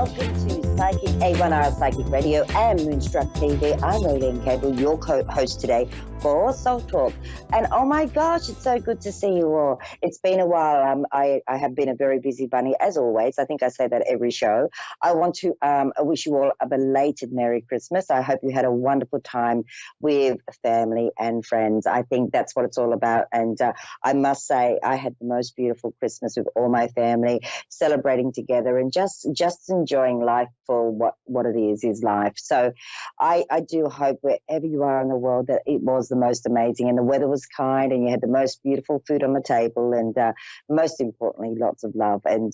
welcome to Psychic A1R Psychic Radio and Moonstruck TV. I'm Rayleen Kable, your co-host today for Soul Talk. And oh my gosh, it's so good to see you all. It's been a while. I have been a very busy bunny, as always. I think I say that every show. I want to wish you all a belated Merry Christmas. I hope you had a wonderful time with family and friends. I think that's what it's all about. And I must say, I had the most beautiful Christmas with all my family, celebrating together and just enjoying life for what it is life. So I do hope wherever you are in the world that it was the most amazing and the weather was kind and you had the most beautiful food on the table and most importantly, lots of love. And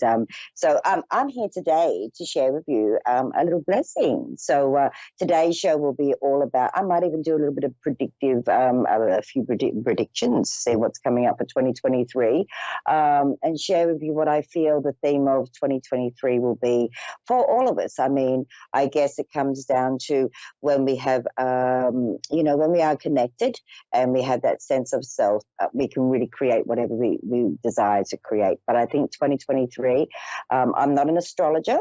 so I'm here today to share with you a little blessing. So today's show will be all about, I might even do a little bit of predictive, a few predictions, see what's coming up for 2023 and share with you what I feel the theme of 2023 will be for all of us. I mean, I guess it comes down to when we have, when we are connected and we have that sense of self, we can really create whatever we desire to create. But I think 2023, I'm not an astrologer,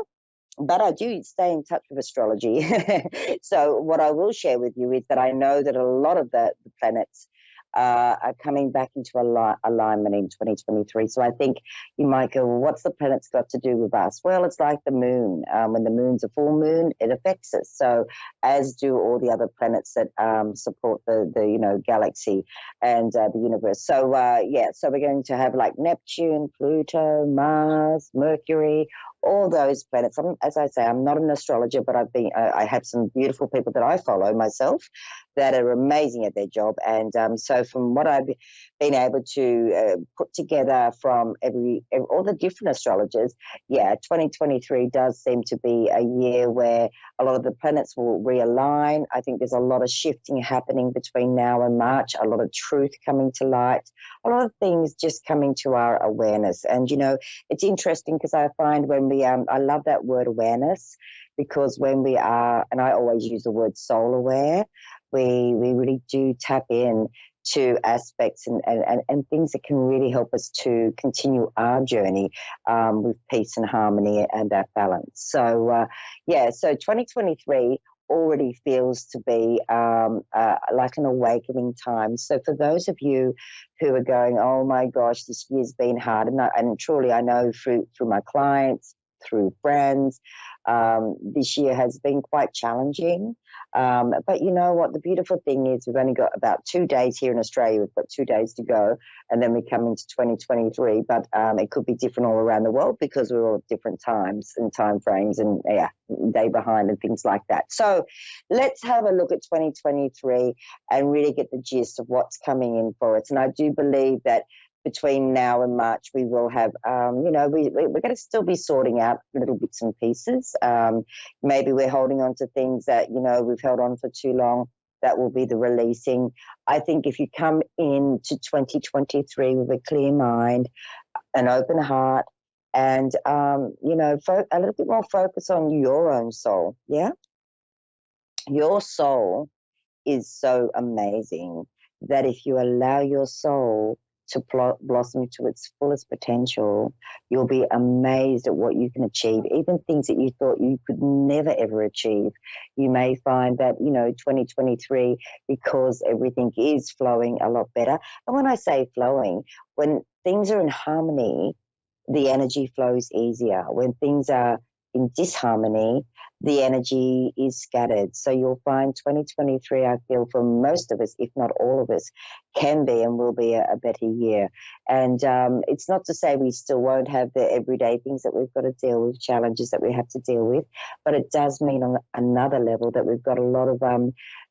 but I do stay in touch with astrology. So what I will share with you is that I know that a lot of the planets are coming back into alignment in 2023. So I think you might go, well, what's the planets got to do with us? Well, it's like the moon. When the moon's a full moon, it affects us. So as do all the other planets that support the galaxy and the universe. So so we're going to have like Neptune, Pluto, Mars, Mercury, all those planets. As I say, I'm not an astrologer, but I have some beautiful people that I follow myself that are amazing at their job. And so from what I've been able to put together from all the different astrologers, 2023 does seem to be a year where a lot of the planets will realign. I think there's a lot of shifting happening between now and March, a lot of truth coming to light, a lot of things just coming to our awareness. And, it's interesting because I find when I love that word awareness, because when we are, and I always use the word soul aware, we really do tap in to aspects and things that can really help us to continue our journey with peace and harmony and that balance. So, so 2023 already feels to be like an awakening time. So for those of you who are going, oh my gosh, this year's been hard, and truly I know through my clients, through friends, this year has been quite challenging. But you know what? The beautiful thing is we've only got about 2 days here in Australia. We've got 2 days to go, and then we come into 2023. But it could be different all around the world because we're all at different times and time frames and, day behind and things like that. So let's have a look at 2023 and really get the gist of what's coming in for us. And I do believe that between now and March, we will have, we're going to still be sorting out little bits and pieces. Maybe we're holding on to things that, we've held on for too long. That will be the releasing. I think if you come into 2023 with a clear mind, an open heart, and, a little bit more focus on your own soul, Your soul is so amazing that if you allow your soul to blossom to its fullest potential, you'll be amazed at what you can achieve, even things that you thought you could never, ever achieve. You may find that, 2023, because everything is flowing a lot better. And when I say flowing, when things are in harmony, the energy flows easier. When things are in disharmony, the energy is scattered. So you'll find 2023, I feel, for most of us, if not all of us, can be and will be a better year. And it's not to say we still won't have the everyday things that we've got to deal with, challenges that we have to deal with, but it does mean on another level that we've got a lot of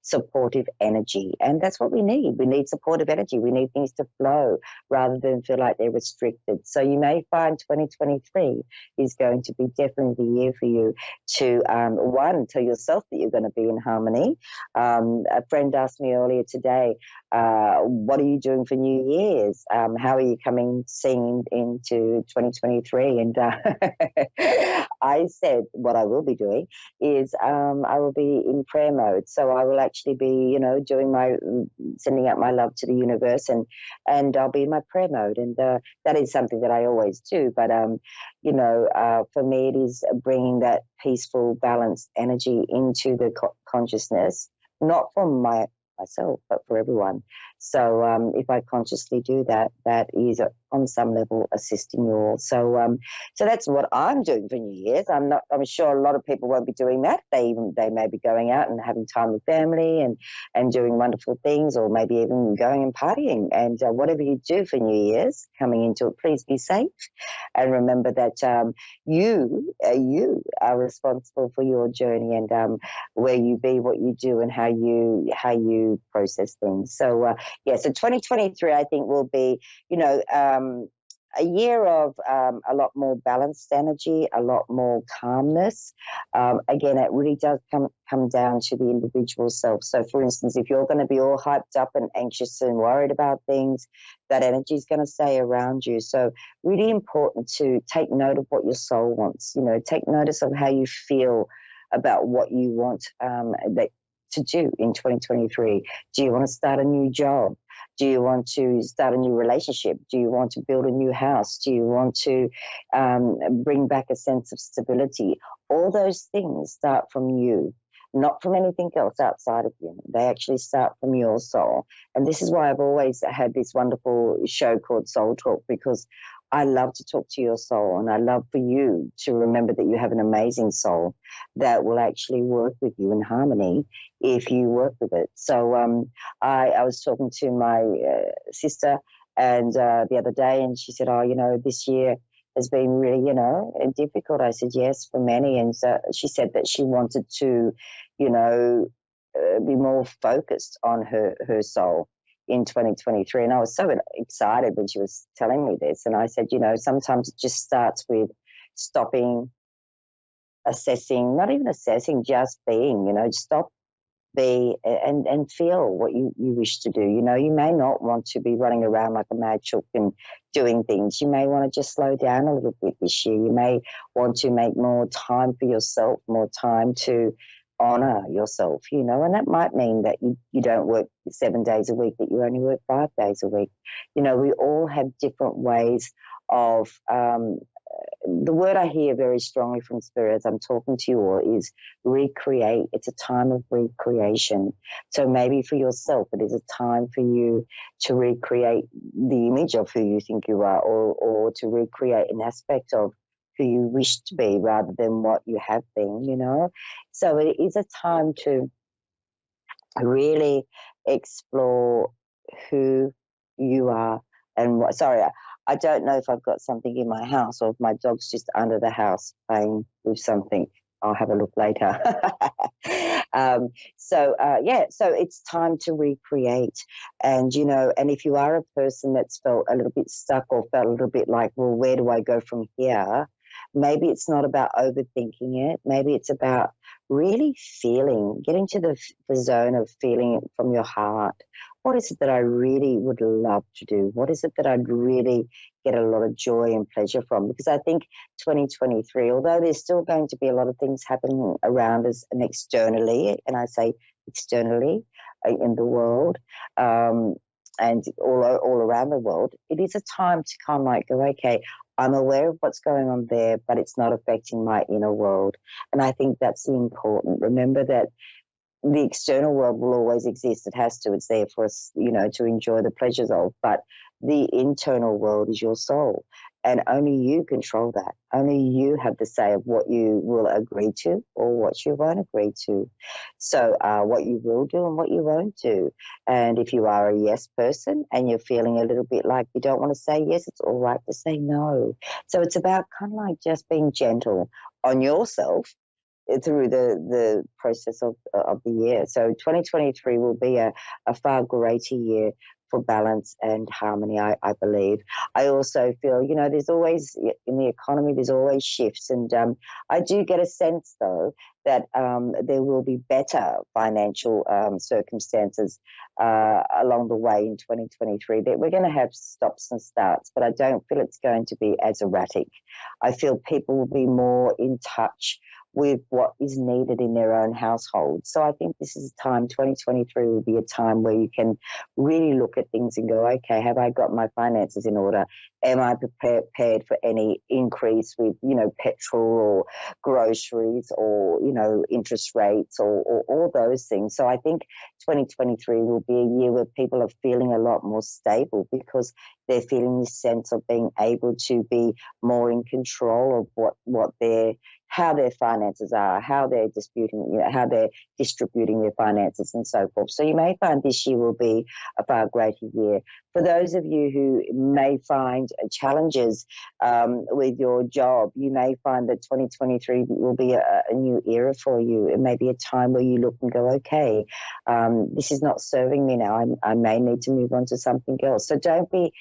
supportive energy. And that's what we need. We need supportive energy. We need things to flow rather than feel like they're restricted. So you may find 2023 is going to be definitely the year for you to, one, tell yourself that you're going to be in harmony. A friend asked me earlier today, what are you doing for New Year's? How are you seeing into 2023? And I said what I will be doing is I will be in prayer mode. So I will actually be, doing my sending out my love to the universe, and I'll be in my prayer mode, and that is something that I always do. But for me, it is bringing that peaceful, balanced energy into the consciousness, not from myself, but for everyone. So if I consciously do that, that is on some level assisting you all. So that's what I'm doing for New Year's. I'm sure a lot of people won't be doing that. They may be going out and having time with family and doing wonderful things, or maybe even going and partying. And whatever you do for New Year's coming into it, please be safe. And remember that you are responsible for your journey, and where you be, what you do, and how you process things. So so 2023, I think, will be, a year of a lot more balanced energy, a lot more calmness. Again, it really does come down to the individual self. So, for instance, if you're going to be all hyped up and anxious and worried about things, that energy is going to stay around you. So, really important to take note of what your soul wants. Take notice of how you feel about what you want to do in 2023. Do you want to start a new job? Do you want to start a new relationship? Do you want to build a new house? Do you want to bring back a sense of stability? All those things start from you, not from anything else outside of you. They actually start from your soul. And this is why I've always had this wonderful show called Soul Talk, because I love to talk to your soul, and I love for you to remember that you have an amazing soul that will actually work with you in harmony if you work with it. So I was talking to my sister and the other day, and she said, this year has been really, difficult. I said, yes, for many. And so she said that she wanted to, be more focused on her soul in 2023. And I was so excited when she was telling me this. And I said, sometimes it just starts with stopping, assessing, not even assessing, just being, stop, be, and feel what you wish to do. You may not want to be running around like a mad chook and doing things. You may want to just slow down a little bit this year. You may want to make more time for yourself, more time to honor yourself, and that might mean that you don't work 7 days a week, that you only work 5 days a week. We all have different ways of, the word I hear very strongly from Spirit as I'm talking to you all is recreate. It's a time of recreation. So maybe for yourself, it is a time for you to recreate the image of who you think you are, or to recreate an aspect of who you wish to be rather than what you have been. So it is a time to really explore who you are and what. Sorry, I don't know if I've got something in my house or if my dog's just under the house playing with something. I'll have a look later. So it's time to recreate. And, and if you are a person that's felt a little bit stuck or felt a little bit like, well, where do I go from here? Maybe it's not about overthinking it. Maybe it's about really feeling, getting to the zone of feeling it from your heart. What is it that I really would love to do? What is it that I'd really get a lot of joy and pleasure from? Because I think 2023, although there's still going to be a lot of things happening around us and externally, and I say externally in the world, and all around the world, it is a time to kind of like go, okay, I'm aware of what's going on there, but it's not affecting my inner world. And I think that's the important. Remember that the external world will always exist. It has to. It's there for us, to enjoy the pleasures of. But the internal world is your soul. And only you control that. Only you have the say of what you will agree to or what you won't agree to. So what you will do and what you won't do. And if you are a yes person and you're feeling a little bit like you don't want to say yes, it's all right to say no. So it's about kind of like just being gentle on yourself through the process of the year. So 2023 will be a far greater year for balance and harmony, I believe. I also feel, there's always, in the economy, there's always shifts. And I do get a sense, though, that there will be better financial circumstances along the way in 2023. That we're going to have stops and starts, but I don't feel it's going to be as erratic. I feel people will be more in touch with what is needed in their own household. So I think this is a time, 2023 will be a time where you can really look at things and go, okay, have I got my finances in order? Am I prepared for any increase with, petrol or groceries or, interest rates or all those things? So I think 2023 will be a year where people are feeling a lot more stable because they're feeling this sense of being able to be more in control of how their finances are, how they're how they're distributing their finances and so forth. So you may find this year will be a far greater year. For those of you who may find challenges with your job, you may find that 2023 will be a new era for you. It may be a time where you look and go, okay, this is not serving me now. I may need to move on to something else. So don't be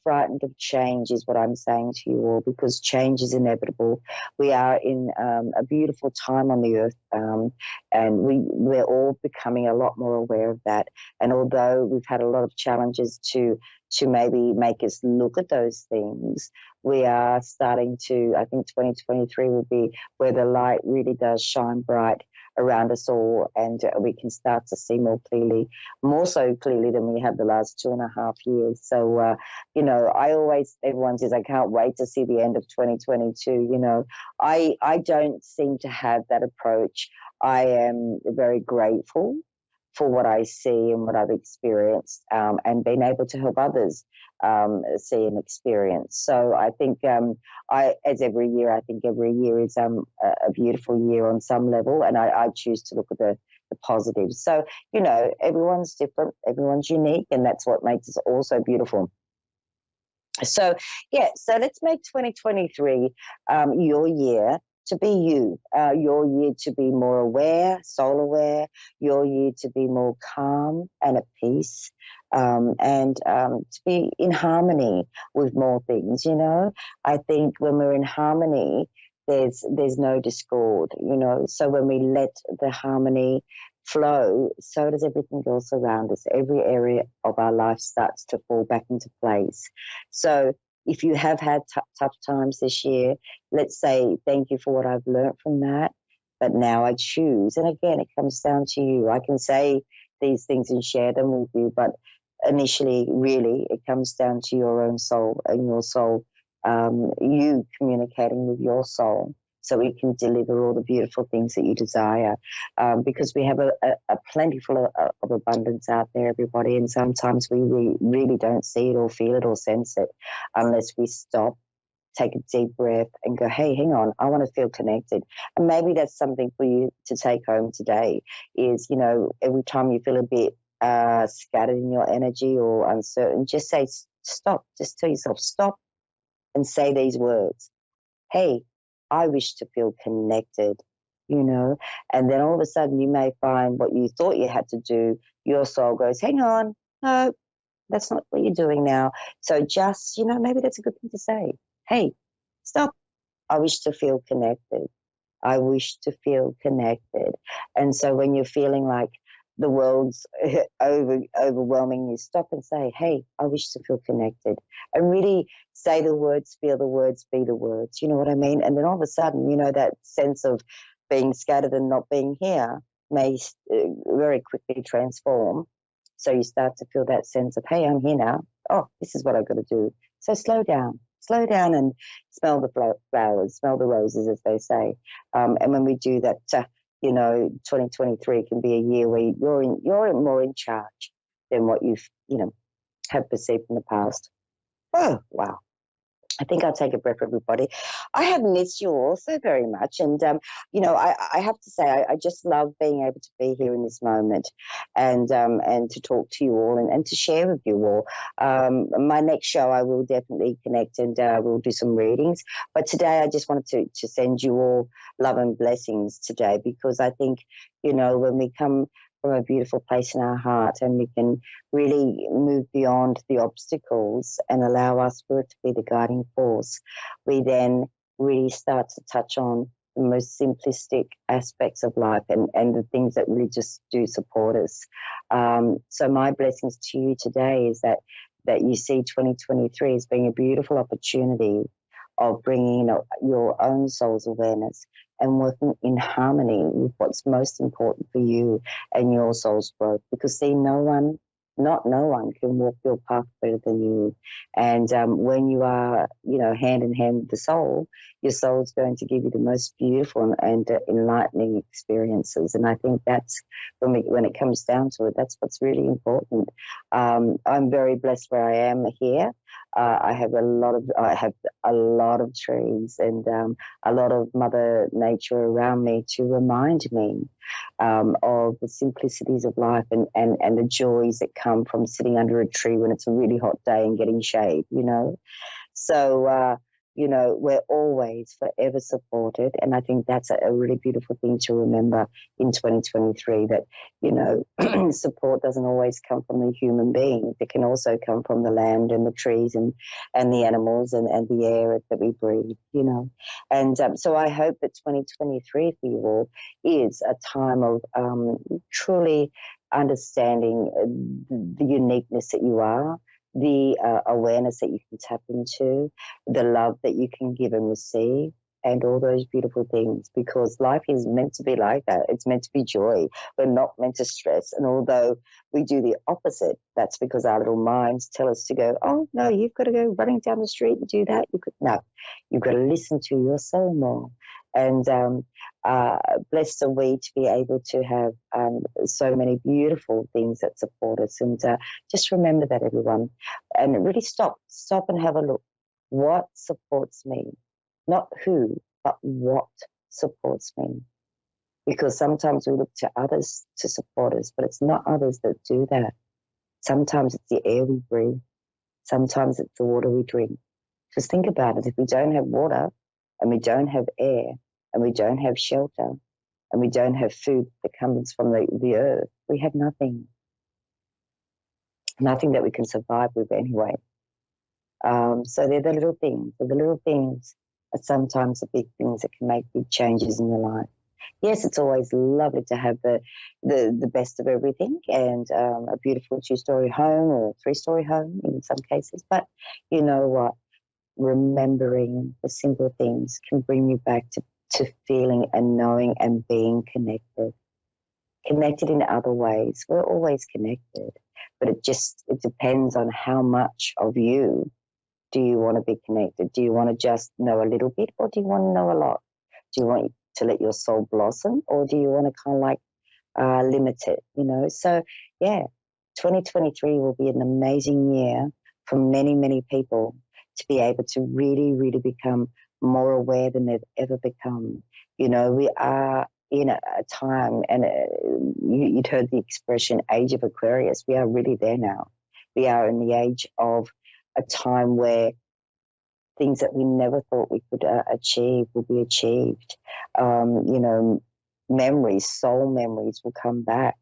frightened of change is what I'm saying to you all, because change is inevitable. We are in a beautiful time on the earth, and we're all becoming a lot more aware of that. And although we've had a lot of challenges to maybe make us look at those things, we are starting to, I think 2023 will be where the light really does shine bright around us all, and we can start to see more so clearly than we have the last 2.5 years. So, everyone says, I can't wait to see the end of 2022. I don't seem to have that approach. I am very grateful for what I see and what I've experienced, and being able to help others see and experience. So I think I think every year is a beautiful year on some level, and I choose to look at the positives. So, everyone's different, everyone's unique, and that's what makes us all so beautiful. So, so let's make 2023 your year to be you, your year to be more aware, soul aware, your year to be more calm and at peace, and to be in harmony with more things, I think when we're in harmony, there's no discord, so when we let the harmony flow, so does everything else around us. Every area of our life starts to fall back into place. So if you have had tough times this year, let's say thank you for what I've learned from that, but now I choose. And again, it comes down to you. I can say these things and share them with you, but initially, really, it comes down to your own soul and your soul, you communicating with your soul, so we can deliver all the beautiful things that you desire, because we have a plentiful of abundance out there, everybody, and sometimes we really don't see it or feel it or sense it unless we stop, take a deep breath and go, hey, hang on, I want to feel connected. And maybe that's something for you to take home today is, every time you feel a bit scattered in your energy or uncertain, just say stop, just tell yourself stop and say these words. Hey, I wish to feel connected, and then all of a sudden you may find what you thought you had to do, your soul goes, hang on, no, that's not what you're doing now. So just, maybe that's a good thing to say. Hey, stop. I wish to feel connected. I wish to feel connected. And so when you're feeling like the world's overwhelming you, stop and say, hey, I wish to feel connected. And really say the words, feel the words, be the words. You know what I mean? And then all of a sudden, that sense of being scattered and not being here may very quickly transform. So you start to feel that sense of, hey, I'm here now. Oh, this is what I've got to do. So slow down and smell the flowers, smell the roses, as they say. And when we do that, 2023 can be a year where you're more in charge than what you've, have perceived in the past. Oh, wow. I think I'll take a breath, everybody. I have missed you all so very much. And, I have to say, I just love being able to be here in this moment and to talk to you all and to share with you all. My next show, I will definitely connect and we'll do some readings. But today, I just wanted to send you all love and blessings today, because I think, when from a beautiful place in our heart, and we can really move beyond the obstacles and allow our spirit to be the guiding force, we then really start to touch on the most simplistic aspects of life and the things that really just do support us. So my blessings to you today is that you see 2023 as being a beautiful opportunity of bringing your own soul's awareness and working in harmony with what's most important for you and your soul's growth. Because see, no one can walk your path better than you. And when you are, hand in hand with the soul, your soul's going to give you the most beautiful and enlightening experiences. And I think that's when it comes down to it, that's what's really important. I'm very blessed where I am here. I have a lot of trees and a lot of Mother Nature around me to remind me of the simplicities of life and the joys that come from sitting under a tree when it's a really hot day and getting shade, So, we're always forever supported. And I think that's a really beautiful thing to remember in 2023, that, support doesn't always come from the human being. It can also come from the land and the trees and the animals and the air that we breathe, And so I hope that 2023 for you all is a time of truly understanding the uniqueness that you are, the awareness that you can tap into, the love that you can give and receive, and all those beautiful things, because life is meant to be like that. It's meant to be joy. We're not meant to stress. And although we do the opposite, that's because our little minds tell us to go, oh, no, you've got to go running down the street and do that. No, you've got to listen to your soul more. And blessed are we to be able to have so many beautiful things that support us. And just remember that, everyone. And really stop and have a look. What supports me? Not who, but what supports me. Because sometimes we look to others to support us, but it's not others that do that. Sometimes it's the air we breathe. Sometimes it's the water we drink. Just think about it. If we don't have water and we don't have air and we don't have shelter and we don't have food that comes from the earth, we have nothing. Nothing that we can survive with anyway. So they're the little things. The little things are sometimes the big things that can make big changes in your life. Yes, it's always lovely to have the best of everything and a beautiful 2-story home or 3-story home in some cases. But you know what? Remembering the simple things can bring you back to feeling and knowing and being connected. Connected in other ways. We're always connected, but it depends on how much of you do you want to be connected. Do you want to just know a little bit, or do you want to know a lot? Do you want to let your soul blossom, or do you want to kind of like limit it, So, yeah, 2023 will be an amazing year for many, many people to be able to really, really become more aware than they've ever become. We are in a time, and you'd heard the expression age of Aquarius. We are really there now. We are in the age of a time where things that we never thought we could achieve will be achieved. Memories, soul memories will come back.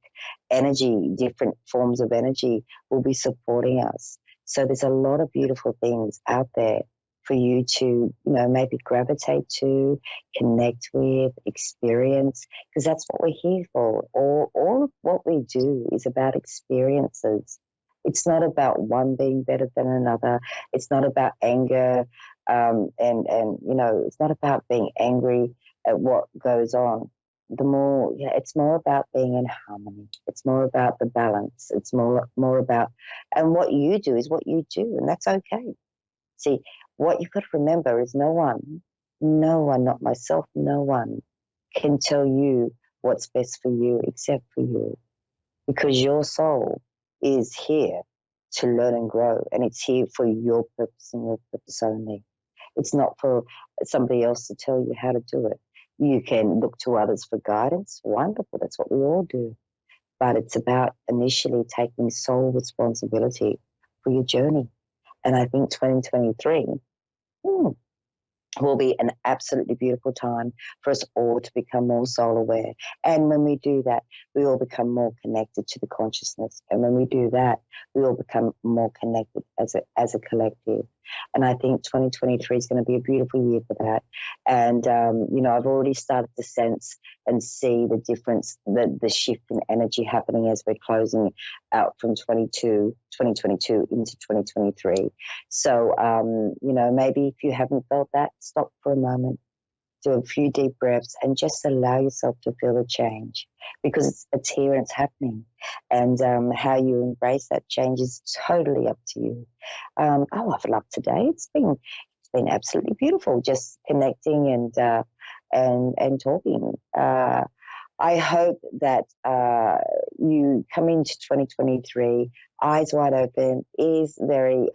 Energy, different forms of energy will be supporting us. So there's a lot of beautiful things out there for you to, maybe gravitate to, connect with, experience, because that's what we're here for. All of what we do is about experiences. It's not about one being better than another. It's not about anger, and it's not about being angry at what goes on. It's more about being in harmony. It's more about the balance. It's more about, and what you do is what you do, and that's okay. See, what you've got to remember is no one, not myself, no one can tell you what's best for you except for you, because your soul is here to learn and grow, and it's here for your purpose and your purpose only. It's not for somebody else to tell you how to do it. You can look to others for guidance. Wonderful, that's what we all do. But it's about initially taking sole responsibility for your journey. And I think 2023 will be an absolutely beautiful time for us all to become more soul aware. And when we do that, we all become more connected to the consciousness. And when we do that, we all become more connected as a collective. And I think 2023 is going to be a beautiful year for that. And, I've already started to sense and see the difference, the shift in energy happening as we're closing out from 2022 into 2023. So, maybe if you haven't felt that, stop for a moment, do a few deep breaths, and just allow yourself to feel the change, because it's here and it's happening. And how you embrace that change is totally up to you. I've loved today. It's been absolutely beautiful, just connecting and talking. I hope that you come into 2023 eyes wide open, ears very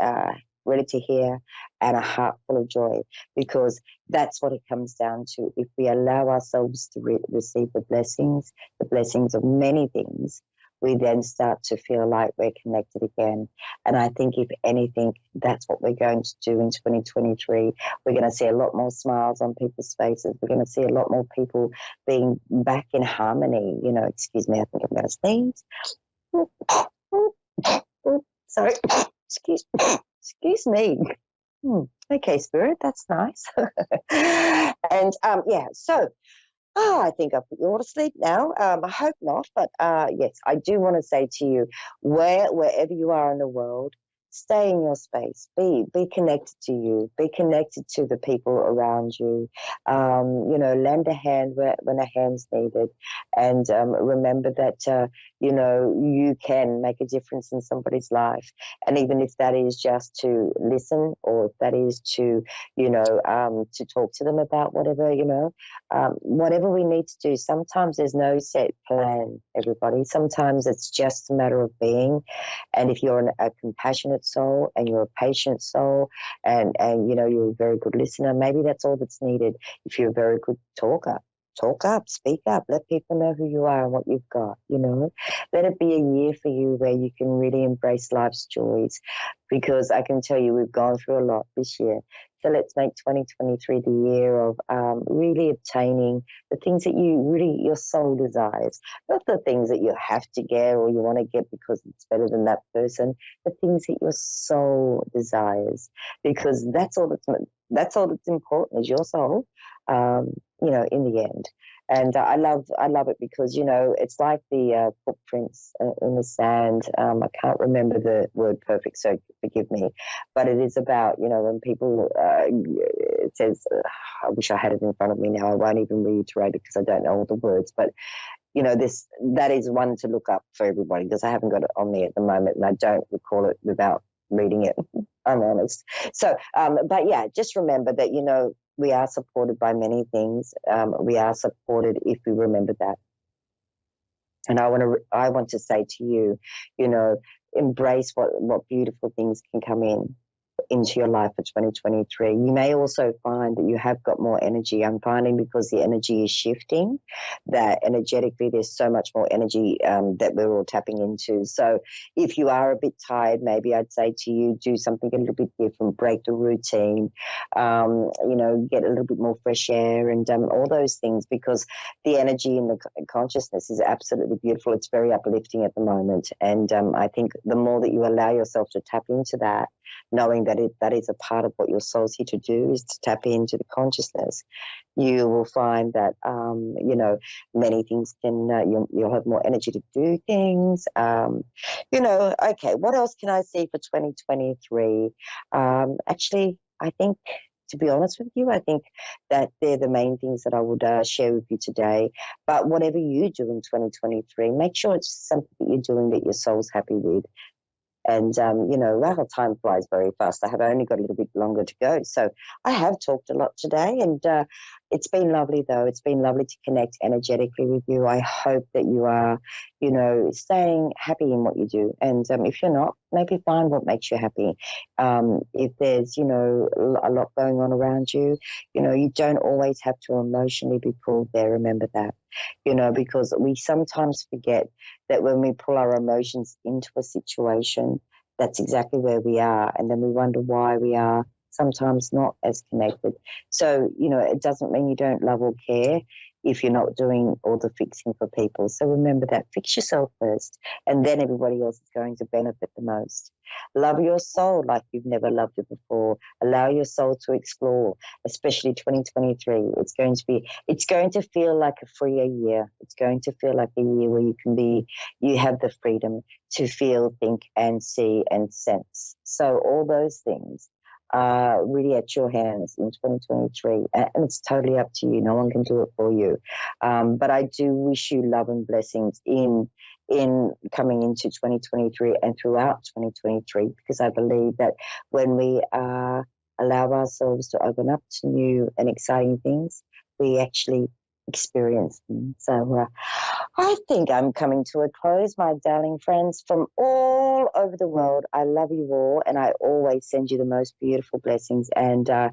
ready to hear, and a heart full of joy, because that's what it comes down to. If we allow ourselves to receive the blessings of many things, we then start to feel like we're connected again. And I think, if anything, that's what we're going to do in 2023. We're going to see a lot more smiles on people's faces. We're going to see a lot more people being back in harmony. Excuse me, I think I'm going to sneeze. Sorry. Excuse me. Okay, Spirit, that's nice. And so I think I've put you all to sleep now. I hope not, but yes, I do want to say to you, wherever you are in the world, stay in your space. Be connected to you. Be connected to the people around you. Lend a hand when a hand's needed, and remember that you can make a difference in somebody's life. And even if that is just to listen, or if that is to to talk to them about whatever whatever we need to do. Sometimes there's no set plan, everybody. Sometimes it's just a matter of being. And if you're a compassionate soul, and you're a patient soul, and you're a very good listener, maybe that's all that's needed. If you're a very good talker, talk up, speak up, let people know who you are and what you've got. Let it be a year for you where you can really embrace life's joys, because I can tell you, we've gone through a lot this year. So let's make 2023 the year of really obtaining the things that your soul desires. Not the things that you have to get or you want to get because it's better than that person. The things that your soul desires, because that's all that's important, is your soul. In the end. And I love it because, it's like the footprints in the sand. I can't remember the word perfect, so forgive me. But it is about, when people, it says, I wish I had it in front of me now. I won't even reiterate it because I don't know all the words. But, that is one to look up for everybody, because I haven't got it on me at the moment, and I don't recall it without reading it. I'm honest. So, but yeah, just remember that, we are supported by many things. We are supported if we remember that. And I want to say to you, embrace what beautiful things can come into your life for 2023. You may also find that you have got more energy. I'm finding, because the energy is shifting, that energetically there's so much more energy that we're all tapping into. So if you are a bit tired, maybe I'd say to you, do something a little bit different, break the routine, get a little bit more fresh air, and all those things, because the energy in the consciousness is absolutely beautiful. It's very uplifting at the moment. And I think the more that you allow yourself to tap into that, knowing that that is a part of what your soul's here to do, is to tap into the consciousness, you will find that, many things you'll have more energy to do things. Okay, what else can I see for 2023? Actually, I think, to be honest with you, I think that they're the main things that I would share with you today. But whatever you do in 2023, make sure it's something that you're doing that your soul's happy with. And, wow, time flies very fast. I have only got a little bit longer to go. So I have talked a lot today, and it's been lovely, though. It's been lovely to connect energetically with you. I hope that you are, staying happy in what you do. And if you're not, maybe find what makes you happy. If there's, a lot going on around you, you don't always have to emotionally be pulled there. Remember that, because we sometimes forget that when we pull our emotions into a situation, that's exactly where we are. And then we wonder why we are sometimes not as connected. So, it doesn't mean you don't love or care if you're not doing all the fixing for people. So remember that. Fix yourself first, and then everybody else is going to benefit the most. Love your soul like you've never loved it before. Allow your soul to explore, especially 2023. It's going to feel like a freer year. It's going to feel like a year where you have the freedom to feel, think, and see and sense. So all those things are really at your hands in 2023, and it's totally up to you. No one can do it for you. But I do wish you love and blessings in coming into 2023 and throughout 2023, because I believe that when we allow ourselves to open up to new and exciting things, we actually experience them. So I think I'm coming to a close, my darling friends from all over the world. I love you all, and I always send you the most beautiful blessings. And I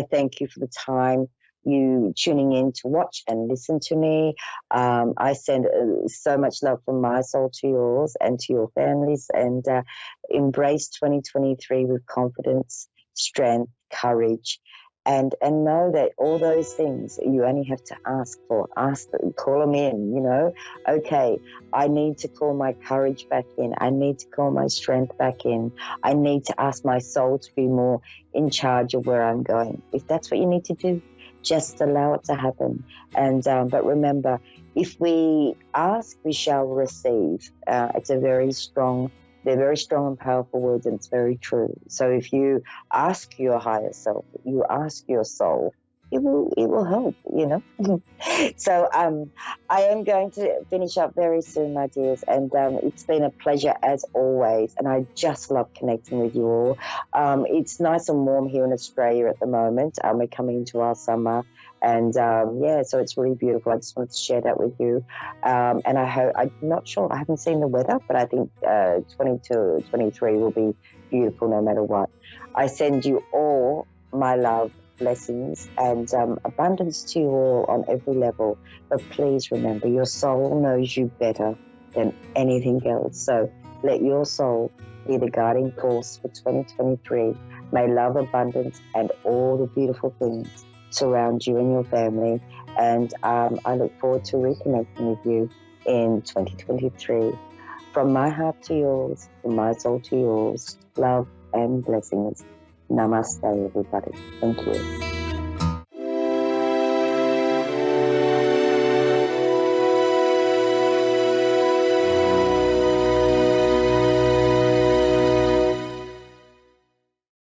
thank you for the time you tuning in to watch and listen to me. I send so much love from my soul to yours and to your families, and embrace 2023 with confidence, strength, courage, and know that all those things you only have to ask for. Call them in, Okay, I need to call my courage back in. I need to call my strength back in. I need to ask my soul to be more in charge of where I'm going. If that's what you need to do, just allow it to happen. And but remember, if we ask, we shall receive. They're very strong and powerful words, and it's very true. So if you ask your higher self, you ask your soul, it will help, So I am going to finish up very soon, my dears, and it's been a pleasure as always, and I just love connecting with you all. It's nice and warm here in Australia at the moment. We're coming into our summer, and so it's really beautiful. I just wanted to share that with you, and I'm not sure, I haven't seen the weather, but I think 22, 23 will be beautiful no matter what. I send you all my love, blessings, and abundance to you all on every level. But please remember, your soul knows you better than anything else. So let your soul be the guiding force for 2023. May love, abundance, and all the beautiful things surround you and your family. And I look forward to reconnecting with you in 2023. From my heart to yours, from my soul to yours, love and blessings. Namaste, everybody. Thank you.